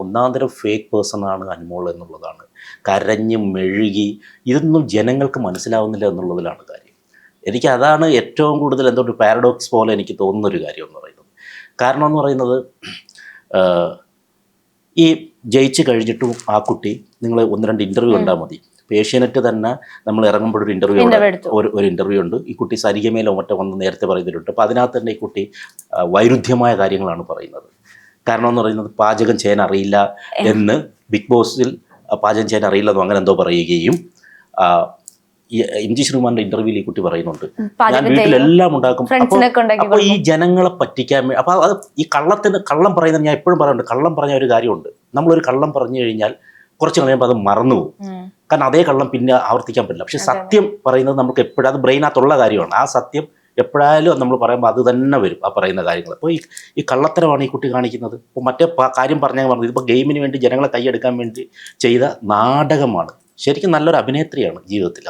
ഒന്നാന്തരം ഫേക്ക് പേഴ്സണാണ് അനുമോൾ എന്നുള്ളതാണ്. കരഞ്ഞ് മെഴുകി ഇതൊന്നും ജനങ്ങൾക്ക് മനസ്സിലാവുന്നില്ല എന്നുള്ളതിലാണ് കാര്യം. എനിക്ക് അതാണ് ഏറ്റവും കൂടുതൽ എന്തോ ഒരു പാരഡോക്സ് പോലെ എനിക്ക് തോന്നുന്നൊരു കാര്യം എന്ന് പറയുന്നത്. കാരണം എന്ന് പറയുന്നത് ഈ ജയിച്ച് കഴിഞ്ഞിട്ടും ആ കുട്ടി നിങ്ങൾ 1-2 ഇൻ്റർവ്യൂ കണ്ടാൽ മതി. ഏഷ്യാനെറ്റ് തന്നെ നമ്മൾ ഇറങ്ങുമ്പോഴൊരു ഒരു ഇൻ്റർവ്യൂ ഉണ്ട്. ഈ കുട്ടി സരിഗമയിലോ മറ്റോ വന്ന് നേരത്തെ പറയുന്നവരുണ്ട്. അപ്പോൾ അതിനകത്ത് തന്നെ ഈ കുട്ടി വൈരുദ്ധ്യമായ കാര്യങ്ങളാണ് പറയുന്നത്. കാരണം എന്ന് പറയുന്നത് പാചകം ചെയ്യാൻ അറിയില്ല എന്ന് ബിഗ് ബോസിൽ പാചകം ചെയ്യാൻ അറിയില്ലെന്നോ അങ്ങനെ എന്തോ പറയുകയും MG ശ്രീകുമാറിൻ്റെ ഇൻ്റർവ്യൂവിൽ ഈ കുട്ടി പറയുന്നുണ്ട് ഞാൻ വീട്ടിലെല്ലാം ഉണ്ടാക്കും. അപ്പോൾ ഈ ജനങ്ങളെ പറ്റിക്കാൻ അപ്പോൾ അത് ഈ കള്ളം പറയുന്നത് ഞാൻ എപ്പോഴും പറയാറുണ്ട്. കള്ളം പറഞ്ഞ ഒരു കാര്യമുണ്ട്. നമ്മളൊരു കള്ളം പറഞ്ഞു കഴിഞ്ഞാൽ കുറച്ച് കഴിയുമ്പോൾ അത് മറന്നു പോകും. കാരണം അതേ കള്ളം പിന്നെ ആവർത്തിക്കാൻ പറ്റില്ല. പക്ഷെ സത്യം പറയുന്നത് നമുക്ക് എപ്പോഴും അത് ബ്രെയിനകത്തുള്ള കാര്യമാണ്. ആ സത്യം എപ്പോഴായാലും നമ്മൾ പറയുമ്പോൾ അത് തന്നെ വരും ആ പറയുന്ന കാര്യങ്ങൾ. അപ്പോൾ ഈ കള്ളത്തരമാണ് ഈ കുട്ടി കാണിക്കുന്നത്. ഇപ്പോൾ മറ്റേ കാര്യം പറഞ്ഞത് ഇതിപ്പോൾ ഗെയിമിന് വേണ്ടി ജനങ്ങളെ കൈയെടുക്കാൻ വേണ്ടി ചെയ്ത നാടകമാണ്. ശരിക്കും നല്ലൊരു അഭിനേത്രിയാണ് ജീവിതത്തിൽ.